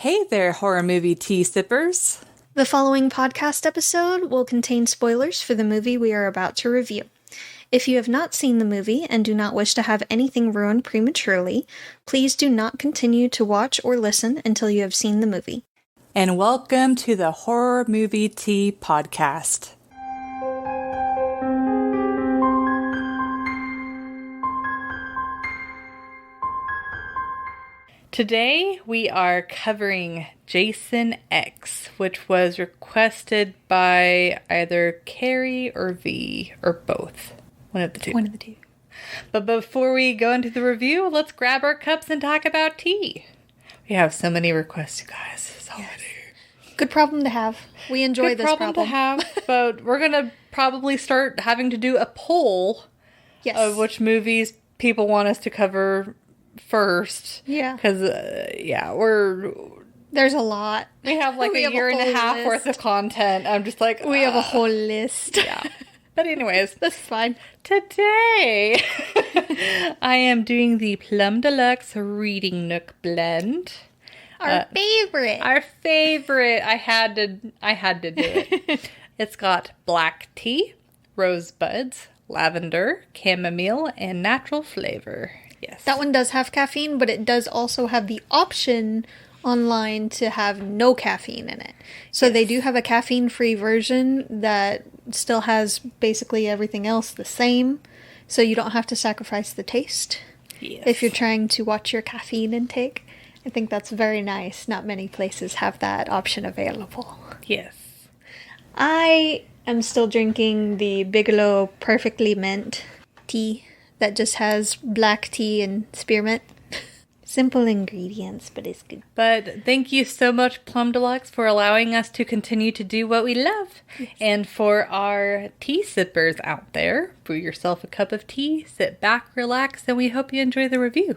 Hey there, horror movie tea sippers. The following podcast episode will contain spoilers for the movie we are about to review. If you have not seen the movie and do not wish to have anything ruined prematurely, please do not continue to watch or listen until you have seen the movie. And welcome to the Horror Movie Tea Podcast. Today we are covering Jason X, which was requested by either Carrie or V, or both. One of the two. But before we go into the review, let's grab our cups and talk about tea. We have so many requests, you guys. Good problem to have. We enjoy this problem to have, but we're going to probably start having to do a poll of which movies people want us to cover first. Yeah. Because, there's a lot. We have like a year and a half worth of content. I'm just like... We have a whole list. Yeah. But anyways. That's fine. Today, I am doing the Plum Deluxe Reading Nook blend. Our favorite. I had to do it. It's got black tea, rosebuds, lavender, chamomile, and natural flavor. Yes. That one does have caffeine, but it does also have the option online to have no caffeine in it. So they do have a caffeine-free version that still has basically everything else the same. So you don't have to sacrifice the taste if you're trying to watch your caffeine intake. I think that's very nice. Not many places have that option available. Yes. I am still drinking the Bigelow Perfectly Mint tea that just has black tea and spearmint. Simple ingredients, but it's good. But thank you so much, Plum Deluxe, for allowing us to continue to do what we love. Yes. And for our tea sippers out there, brew yourself a cup of tea, sit back, relax, and we hope you enjoy the review.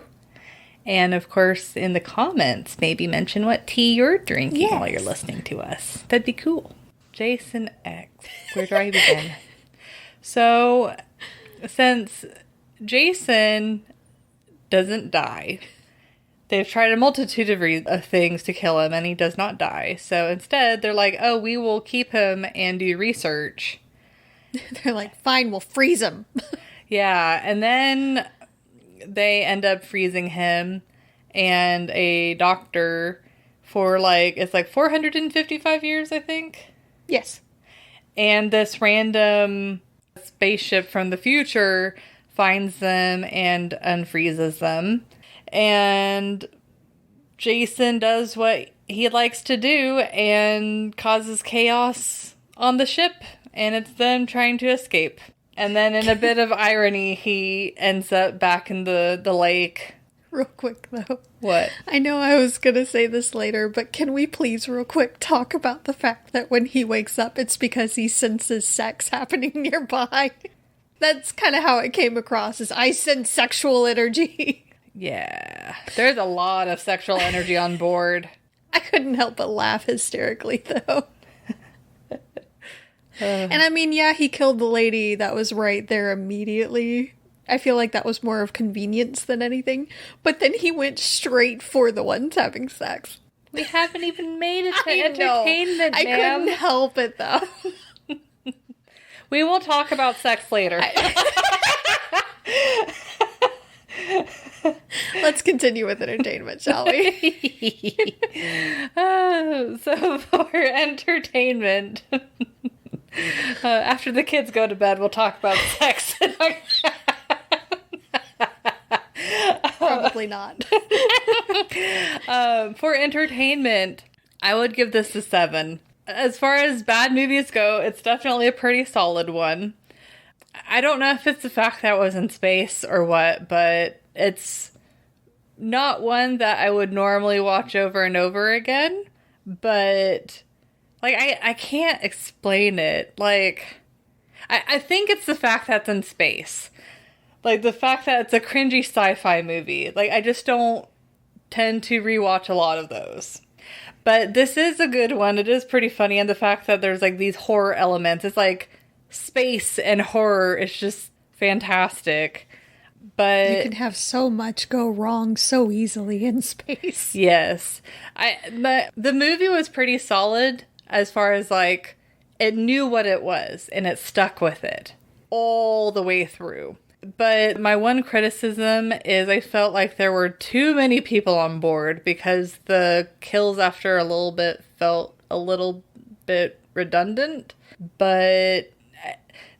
And, of course, in the comments, maybe mention what tea you're drinking while you're listening to us. That'd be cool. Jason X. Where do I begin? So, since Jason doesn't die, they've tried a multitude of things to kill him, and he does not die. So, instead, they're like, oh, we will keep him and do research. They're like, fine, we'll freeze him. Yeah, and then... they end up freezing him and a doctor for it's 455 years, I think. Yes. And this random spaceship from the future finds them and unfreezes them. And Jason does what he likes to do and causes chaos on the ship. And it's them trying to escape. And then in a bit of irony, he ends up back in the lake. Real quick, though. What? I know I was going to say this later, but can we please real quick talk about the fact that when he wakes up, it's because he senses sex happening nearby? That's kind of how it came across, is I sense sexual energy. Yeah. There's a lot of sexual energy on board. I couldn't help but laugh hysterically, though. And I mean, yeah, he killed the lady that was right there immediately. I feel like that was more of convenience than anything. But then he went straight for the ones having sex. We haven't even made it to entertainment, I couldn't help it, though. We will talk about sex later. Let's continue with entertainment, shall we? So for entertainment... after the kids go to bed, we'll talk about sex. Probably not. For entertainment, I would give this a 7. As far as bad movies go, it's definitely a pretty solid one. I don't know if it's the fact that it was in space or what, but it's not one that I would normally watch over and over again, but... I can't explain it. I think it's the fact that it's in space. The fact that it's a cringy sci-fi movie. I just don't tend to rewatch a lot of those. But this is a good one. It is pretty funny. And the fact that there's, these horror elements. It's, space and horror is just fantastic. But You can have so much go wrong so easily in space. yes, the movie was pretty solid as far as like it knew what it was and it stuck with it all the way through. But my one criticism is I felt like there were too many people on board because the kills after a little bit felt a little bit redundant. But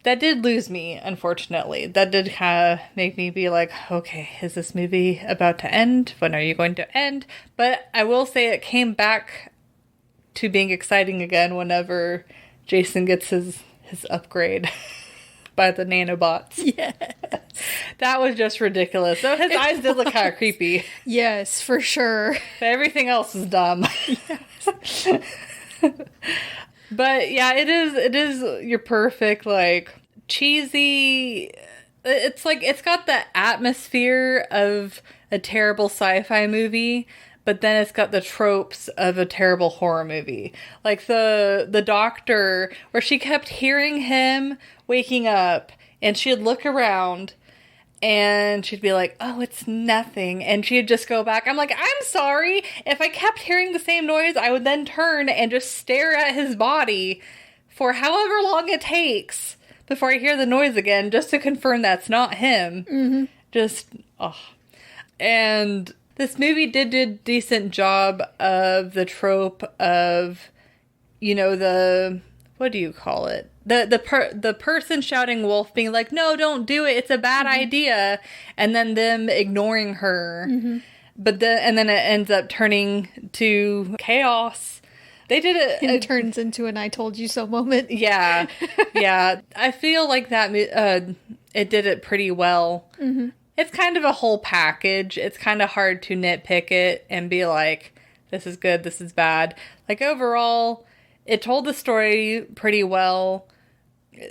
that did lose me, unfortunately. That did kind of make me be like, okay, is this movie about to end? When are you going to end? But I will say it came back to being exciting again whenever Jason gets his upgrade by the nanobots. Yes. That was just ridiculous. So his eyes did look kind of creepy. Yes, for sure. But everything else is dumb. Yes. But yeah, it is your perfect, like, cheesy. It's like, it's got the atmosphere of a terrible sci-fi movie, but then it's got the tropes of a terrible horror movie. Like the doctor, where she kept hearing him waking up, and she'd look around, and she'd be like, oh, it's nothing. And she'd just go back. I'm like, I'm sorry. If I kept hearing the same noise, I would then turn and just stare at his body for however long it takes before I hear the noise again, just to confirm that's not him. Mm-hmm. Just, oh. And this movie did a decent job of the trope of, you know, the, what do you call it? The person shouting wolf being like, no, don't do it. It's a bad idea. And then them ignoring her. Mm-hmm. And then it ends up turning to chaos. They did it. It turns into an I told you so moment. Yeah. Yeah. I feel like that, it did it pretty well. Mm-hmm. It's kind of a whole package. It's kind of hard to nitpick it and be like, this is good, this is bad. Like, overall, it told the story pretty well.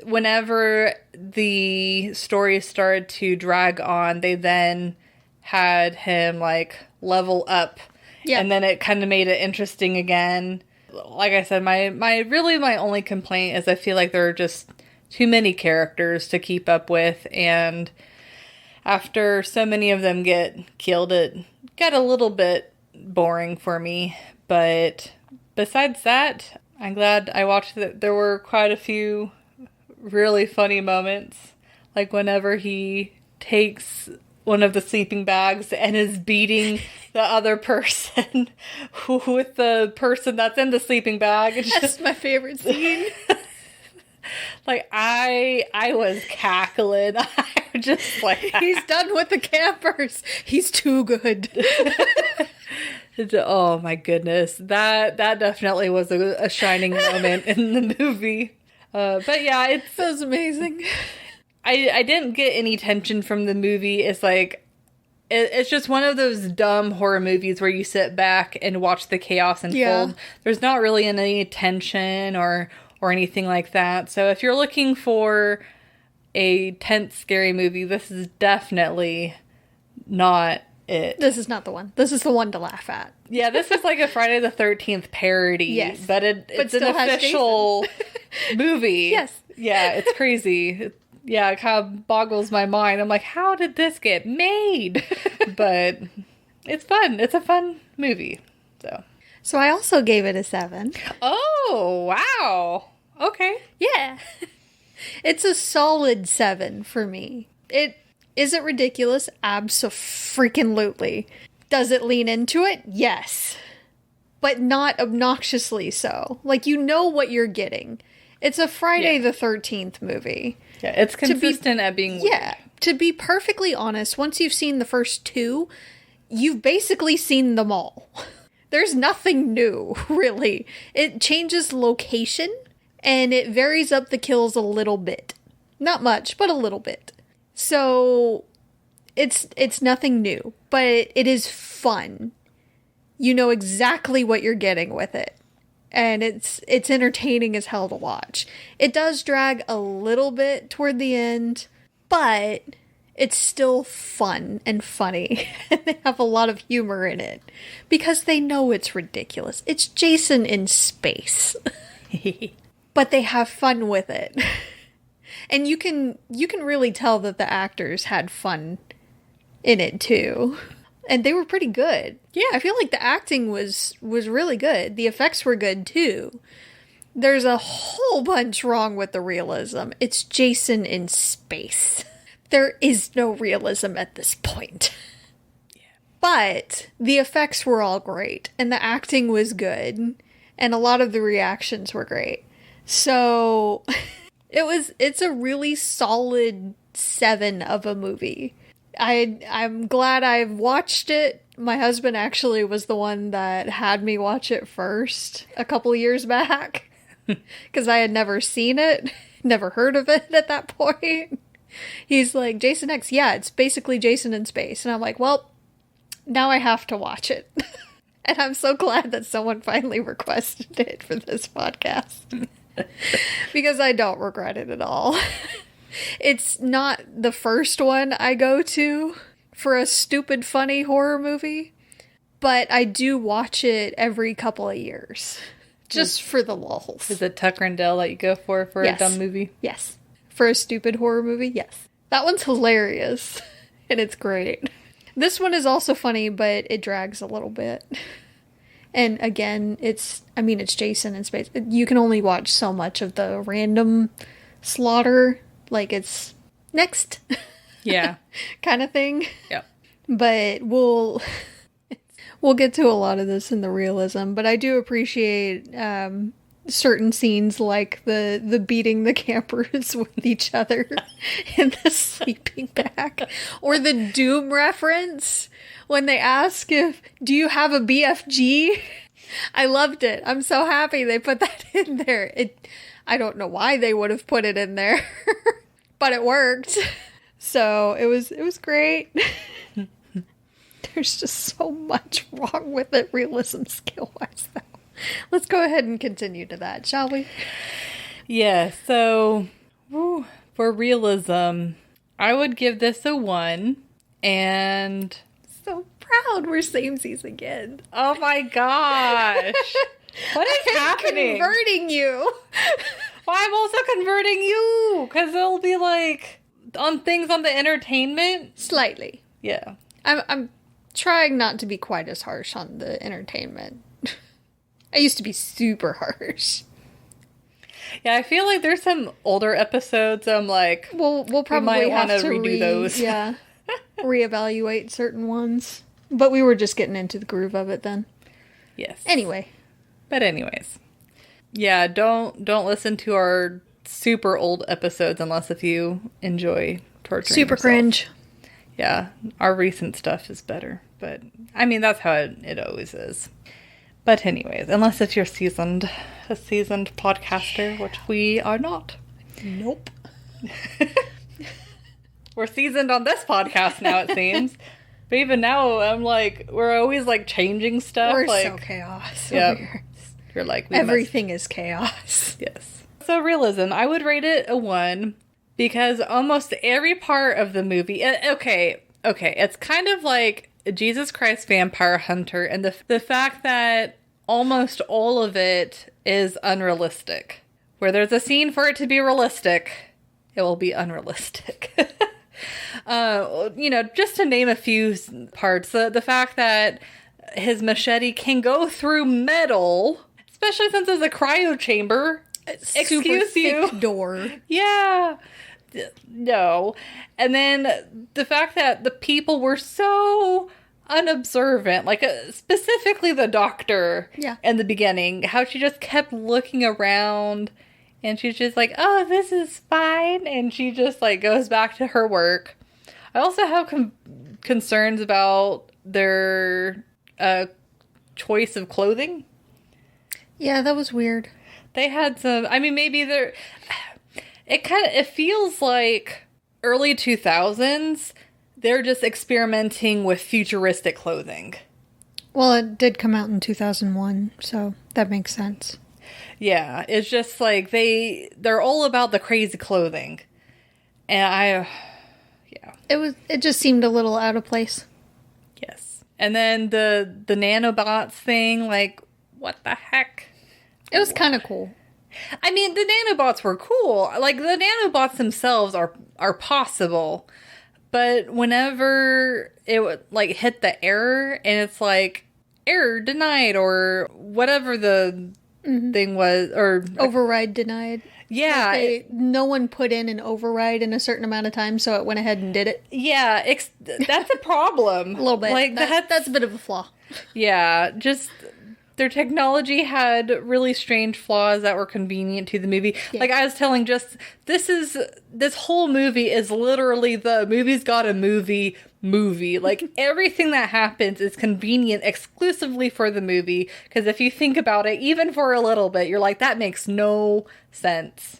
Whenever the story started to drag on, they then had him, like, level up. Yeah. And then it kind of made it interesting again. Like I said, my only complaint is I feel like there are just too many characters to keep up with, and after so many of them get killed, it got a little bit boring for me. But besides that, I'm glad I watched it. There were quite a few really funny moments. Like whenever he takes one of the sleeping bags and is beating the other person with the person that's in the sleeping bag. It's That's just my favorite scene. Like, I was cackling. I was just like, he's done with the campers. He's too good. Oh my goodness. That definitely was a shining moment in the movie. But yeah, it was amazing. I didn't get any tension from the movie. It's like, it's just one of those dumb horror movies where you sit back and watch the chaos unfold. Yeah. There's not really any tension or anything like that. So if you're looking for a tense, scary movie, this is definitely not it. This is not the one. This is the one to laugh at. Yeah, this is like a Friday the 13th parody. Yes. But it's an official movie. Yes. Yeah, it's crazy. Yeah, it kind of boggles my mind. I'm like, how did this get made? But it's fun. It's a fun movie. So I also gave it a 7. Oh, wow. Okay. Yeah. It's a solid 7 for me. Is it ridiculous? Abso-freaking-lutely. Does it lean into it? Yes. But not obnoxiously so. Like, you know what you're getting. It's a Friday the 13th movie. Yeah, it's consistent at being weird. Yeah. To be perfectly honest, once you've seen the first 2, you've basically seen them all. There's nothing new, really. It changes location, and it varies up the kills a little bit. Not much, but a little bit. So, it's nothing new, but it is fun. You know exactly what you're getting with it. And it's entertaining as hell to watch. It does drag a little bit toward the end, but it's still fun and funny. And they have a lot of humor in it. Because they know it's ridiculous. It's Jason in space. But they have fun with it. And you can really tell that the actors had fun in it too. And they were pretty good. Yeah. I feel like the acting was really good. The effects were good too. There's a whole bunch wrong with the realism. It's Jason in space. There is no realism at this point. Yeah. But the effects were all great, and the acting was good, and a lot of the reactions were great. So it's a really solid 7 of a movie. I'm glad I've watched it. My husband actually was the one that had me watch it first a couple years back because I had never seen it, never heard of it at that point. He's like, Jason X, yeah, it's basically Jason in space. And I'm like, well, now I have to watch it. And I'm so glad that someone finally requested it for this podcast because I don't regret it at all. It's not the first one I go to for a stupid, funny horror movie, but I do watch it every couple of years, just for the lulz. Is it Tucker and Dale that you go for Yes. a dumb movie? Yes. For a stupid horror movie, yes. That one's hilarious, and it's great. This one is also funny, but it drags a little bit. And again, it's Jason in space. You can only watch so much of the random slaughter. Like, it's next. Yeah. kind of thing. Yeah. But we'll get to a lot of this in the realism. But I do appreciate certain scenes like the beating the campers with each other in the sleeping bag. Or the Doom reference when they ask do you have a BFG? I loved it. I'm so happy they put that in there. I don't know why they would have put it in there, but it worked. So it was great. There's just so much wrong with it, realism skill-wise, though. Let's go ahead and continue to that, shall we? Yeah, so for realism, I would give this a 1. And So proud we're samesies again. oh my gosh. What is happening? Converting you. Well, I'm also converting you because it'll be like on things on the entertainment. Slightly. Yeah. I'm trying not to be quite as harsh on the entertainment. I used to be super harsh. Yeah, I feel like there's some older episodes I'm like, We'll probably might have wanna to redo those. Yeah, reevaluate certain ones. But we were just getting into the groove of it then. yes. Anyway, But anyways. Yeah, don't listen to our super old episodes unless if you enjoy torturing super yourself. cringe. Yeah, our recent stuff is better. But, I mean, that's how it always is. But anyways, unless if you're a seasoned podcaster, which we are not. Nope. We're seasoned on this podcast now, it seems. But even now, I'm like, we're always like changing stuff. We're like, so chaos. Yep. Over here. You're like, Everything is chaos. Yes. So realism, I would rate it a 1 because almost every part of the movie. Okay, it's kind of like Jesus Christ Vampire Hunter, and the fact that almost all of it is unrealistic. Where there's a scene for it to be realistic, it will be unrealistic. Just to name a few parts, the fact that his machete can go through metal, especially since it's a cryo chamber. Excuse you. Thick door. Yeah. No. And then the fact that the people were so unobservant, like specifically the doctor. Yeah. In the beginning, how she just kept looking around and she's just like, oh, this is fine. And she just like goes back to her work. I also have concerns about their choice of clothing. Yeah, that was weird. They had some, I mean, maybe it feels like early 2000s, they're just experimenting with futuristic clothing. Well, it did come out in 2001, so that makes sense. Yeah, it's just like they're all about the crazy clothing. And It just seemed a little out of place. yes. And then the nanobots thing, like, what the heck? It was kind of cool. I mean, the nanobots were cool. Like, the nanobots themselves are possible. But whenever it would like hit the error and it's like error denied or whatever the thing was, or Override denied. yeah, No one put in an override in a certain amount of time, so it went ahead and did it. yeah, that's a problem. A little bit. Like That's a bit of a flaw. yeah, just their technology had really strange flaws that were convenient to the movie. Yeah. Like I was telling this whole movie is literally the movie's got a movie. Like everything that happens is convenient exclusively for the movie. Because if you think about it, even for a little bit, you're like, that makes no sense.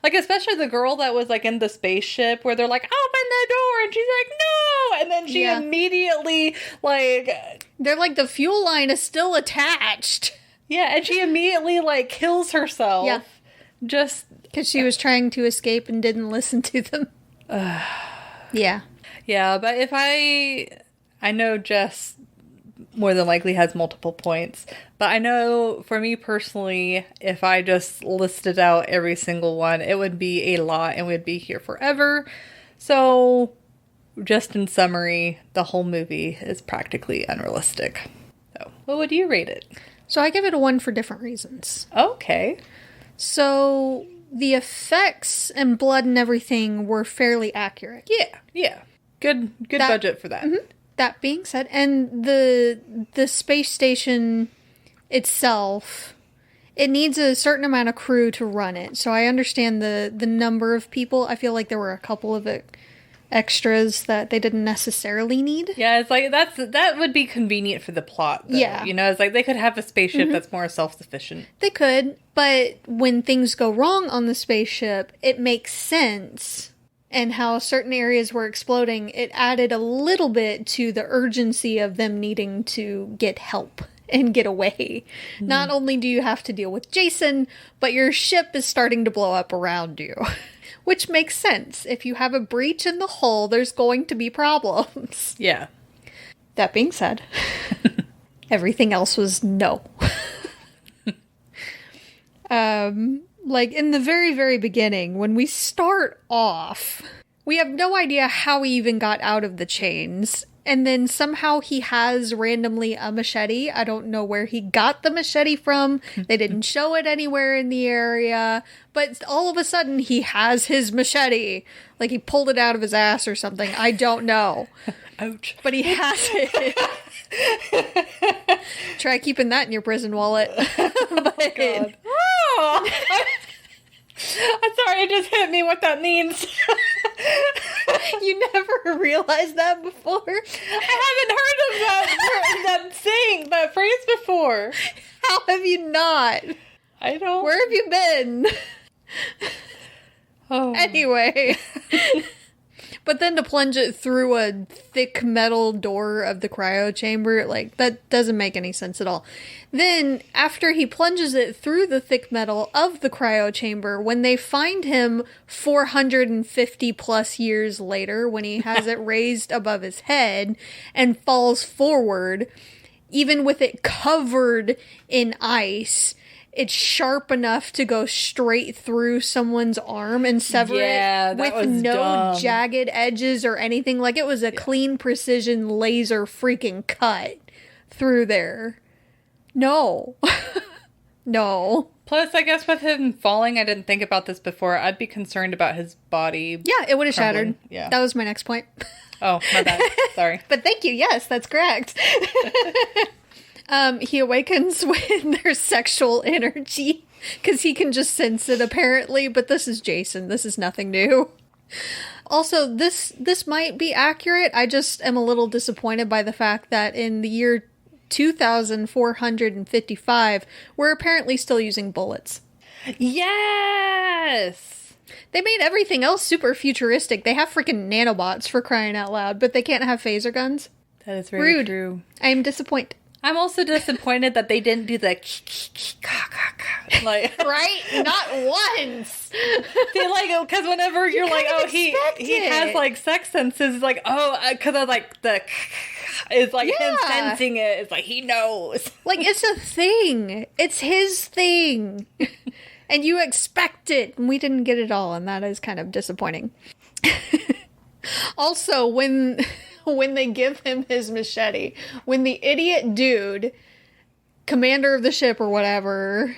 Like, especially the girl that was, like, in the spaceship where they're like, open the door, and she's like, no! And then she immediately, like... They're like, the fuel line is still attached. Yeah, and she immediately, like, kills herself. Yeah. Just... Because she was trying to escape and didn't listen to them. Yeah. Yeah, but if I know Jess more than likely has multiple points. But I know for me personally, if I just listed out every single one, it would be a lot and we'd be here forever. So just in summary, the whole movie is practically unrealistic. So what would you rate it? So I give it a 1 for different reasons. Okay. So the effects and blood and everything were fairly accurate. Yeah. Good budget for that. Mm-hmm. That being said, and the space station itself, it needs a certain amount of crew to run it. So I understand the number of people. I feel like there were a couple of extras that they didn't necessarily need. Yeah, it's like that would be convenient for the plot, though. Yeah. You know, it's like they could have a spaceship that's more self-sufficient. They could, but when things go wrong on the spaceship, it makes sense. And how certain areas were exploding, it added a little bit to the urgency of them needing to get help and get away. Not only do you have to deal with Jason, but your ship is starting to blow up around you. Which makes sense. If you have a breach in the hull, there's going to be problems. Yeah. That being said, everything else was no. Like, in the very, very beginning, when we start off, we have no idea how he even got out of the chains. And then somehow he has randomly a machete. I don't know where he got the machete from. They didn't show it anywhere in the area. But all of a sudden, he has his machete. Like, he pulled it out of his ass or something. I don't know. Ouch. But he has it. Try keeping that in your prison wallet. But, God. Oh, I'm sorry, it just hit me what that means. you never realized that before? I haven't heard of that phrase before. How have you not? I don't. Where have you been? Oh. Anyway. But then to plunge it through a thick metal door of the cryo chamber, like, that doesn't make any sense at all. Then, after he plunges it through the thick metal of the cryo chamber, when they find him 450 plus years later, when he has it raised above his head and falls forward, even with it covered in ice, it's sharp enough to go straight through someone's arm and sever it with no dumb. jagged edges or anything. Like, it was a clean precision laser freaking cut through there. No. No. Plus, I guess with him falling, I didn't think about this before. I'd be concerned about his body. Yeah, it would have shattered. Yeah. That was my next point. Oh, my bad. Sorry. But thank you. Yes, that's correct. He awakens when there's sexual energy, because he can just sense it, apparently, but this is Jason. This is nothing new. Also, this might be accurate. I just am a little disappointed by the fact that in the year 2455, we're apparently still using bullets. Yes! They made everything else super futuristic. They have freaking nanobots, for crying out loud, but they can't have phaser guns. That is very Rude. true. I am disappointed. I'm also disappointed that they didn't do the like Right? Not once! they like, because whenever you're like, oh, he has it. like sex senses, it's like, oh, because I like the is like him Yeah. sensing it. It's like he knows. Like, it's a thing. It's his thing. And you expect it. And we didn't get it all, and that is kind of disappointing. Also, when they give him his machete, when the idiot dude, commander of the ship or whatever,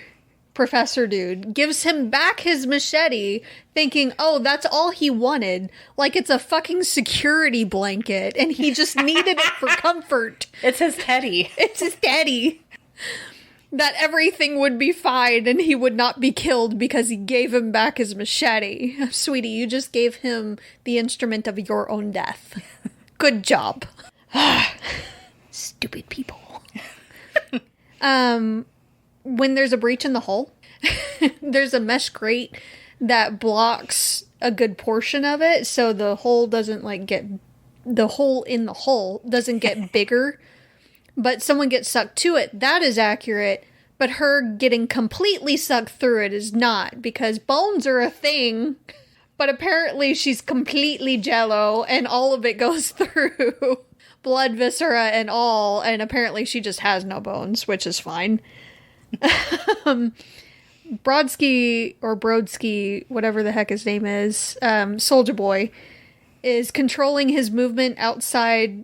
professor dude, gives him back his machete, thinking, oh, that's all he wanted. Like it's a fucking security blanket, and he just needed it for comfort. It's his teddy. It's his daddy. That everything would be fine and he would not be killed because he gave him back his machete. Sweetie, you just gave him the instrument of your own death. Good job. Stupid people. When there's a breach in the hull, there's a mesh grate that blocks a good portion of it, so the hole doesn't the hole in the hull doesn't get bigger. But someone gets sucked to it. That is accurate. But her getting completely sucked through it is not. Because bones are a thing. But apparently she's completely jello. And all of it goes through. Blood, viscera, and all. And apparently she just has no bones. Which is fine. Brodsky, or Brodsky, whatever the heck his name is. Soldier Boy. Is controlling his movement outside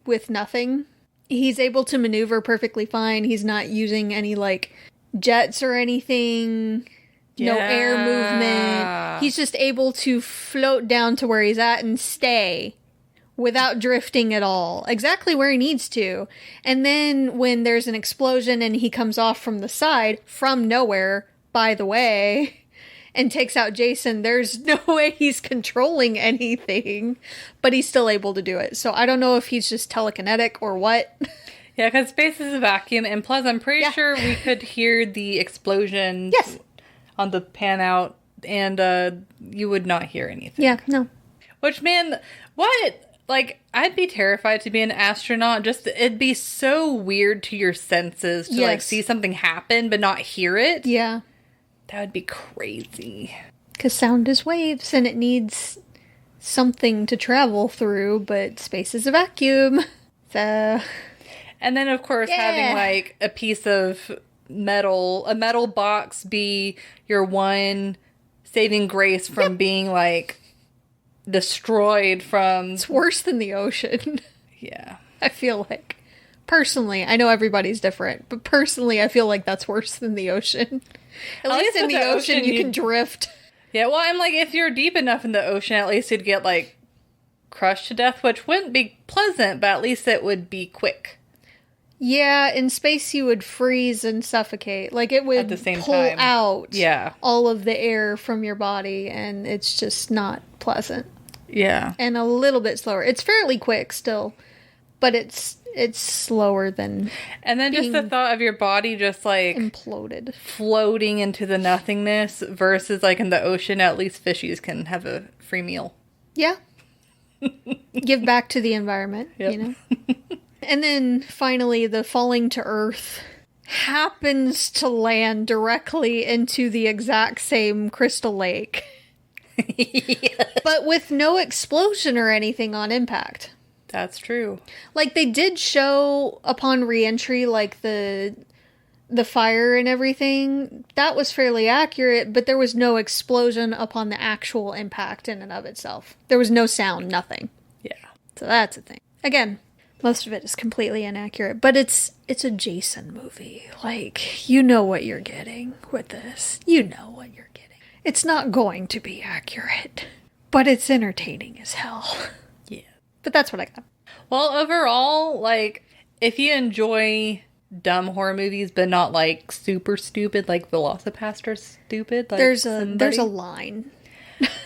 with nothing. He's able to maneuver perfectly fine. He's not using any, jets or anything. Yeah. No air movement. He's just able to float down to where he's at and stay without drifting at all. Exactly where he needs to. And then when there's an explosion and he comes off from the side, from nowhere, by the way, and takes out Jason, there's no way he's controlling anything, but he's still able to do it. So I don't know if he's just telekinetic or what. Yeah, because space is a vacuum, and plus I'm pretty sure we could hear the explosion on the pan out, and you would not hear anything. Yeah, no. Which, man, what? I'd be terrified to be an astronaut. Just, it'd be so weird to your senses to, see something happen but not hear it. Yeah. That would be crazy. Because sound is waves, and it needs something to travel through, but space is a vacuum. So... And then, of course, having, a piece of metal, a metal box be your one saving grace from being, destroyed from... It's worse than the ocean. Yeah. I feel like. Personally, I know everybody's different, but personally, I feel like that's worse than the ocean. At least in the ocean, you can drift. Yeah, well, I'm if you're deep enough in the ocean, at least you'd get, crushed to death, which wouldn't be pleasant, but at least it would be quick. Yeah, in space, you would freeze and suffocate. It would at the same pull time. out all of the air from your body, and it's just not pleasant. Yeah. And a little bit slower. It's fairly quick still, but it's slower than... And then just the thought of your body just, imploded. Floating into the nothingness versus, in the ocean, at least fishies can have a free meal. Yeah. Give back to the environment, you know? And then, finally, the falling to Earth happens to land directly into the exact same crystal lake. But with no explosion or anything on impact. That's true. They did show upon re-entry, the fire and everything. That was fairly accurate, but there was no explosion upon the actual impact in and of itself. There was no sound, nothing. Yeah. So that's a thing. Again, most of it is completely inaccurate, but it's a Jason movie. You know what you're getting with this. You know what you're getting. It's not going to be accurate, but it's entertaining as hell. Yeah. But that's what I got. Well, overall, if you enjoy dumb horror movies, but not, super stupid, Velocipaster stupid, there's a line.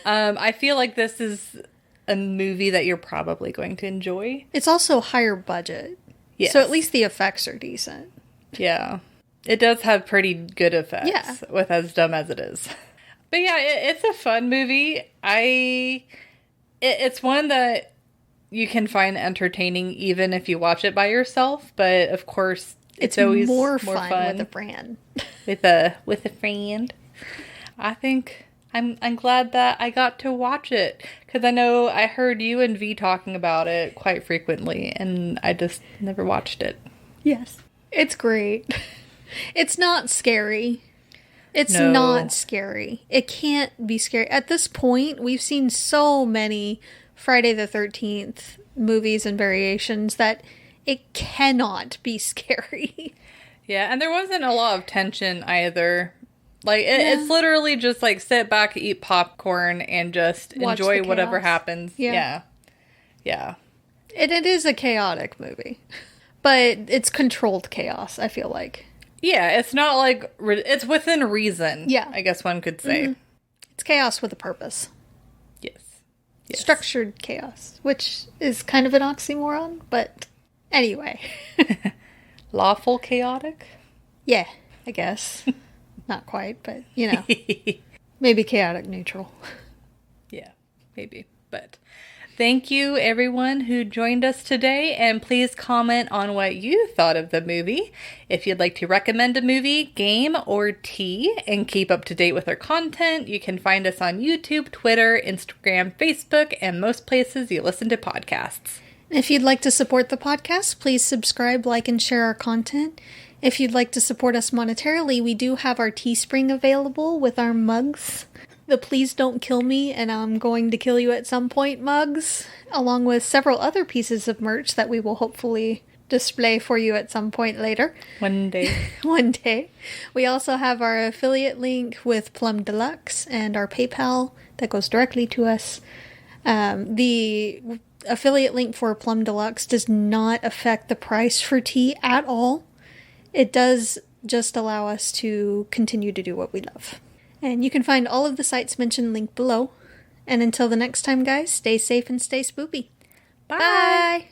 I feel like this is a movie that you're probably going to enjoy. It's also higher budget. Yes. So at least the effects are decent. Yeah. It does have pretty good effects, with as dumb as it is. But yeah, it's a fun movie. It's one that you can find entertaining even if you watch it by yourself. But of course, it's always more fun with a friend. with a friend. I think I'm glad that I got to watch it because I know I heard you and V talking about it quite frequently, and I just never watched it. Yes, it's great. It's not scary. It's No. not scary. It can't be scary. At this point, we've seen so many Friday the 13th movies and variations that it cannot be scary. Yeah, and there wasn't a lot of tension either. Like, it's literally just like sit back, eat popcorn, and just Watch enjoy the whatever chaos. happens. Yeah. Yeah. And it is a chaotic movie. But it's controlled chaos, I feel like. Yeah, it's not like, it's within reason. Yeah. I guess one could say. Mm-hmm. It's chaos with a purpose. Yes. Yes. Structured chaos, which is kind of an oxymoron, but anyway. Lawful chaotic? Yeah, I guess. Not quite, but, you know. Maybe chaotic neutral. Yeah, maybe. But thank you, everyone who joined us today, and please comment on what you thought of the movie. If you'd like to recommend a movie, game, or tea, and keep up to date with our content, you can find us on YouTube, Twitter, Instagram, Facebook, and most places you listen to podcasts. If you'd like to support the podcast, please subscribe, like, and share our content. If you'd like to support us monetarily, we do have our Teespring available with our mugs. The Please Don't Kill Me and I'm Going to Kill You at Some Point mugs, along with several other pieces of merch that we will hopefully display for you at some point later. One day. One day. We also have our affiliate link with Plum Deluxe and our PayPal that goes directly to us. The affiliate link for Plum Deluxe does not affect the price for tea at all. It does just allow us to continue to do what we love. And you can find all of the sites mentioned linked below. And until the next time, guys, stay safe and stay spoopy. Bye. Bye.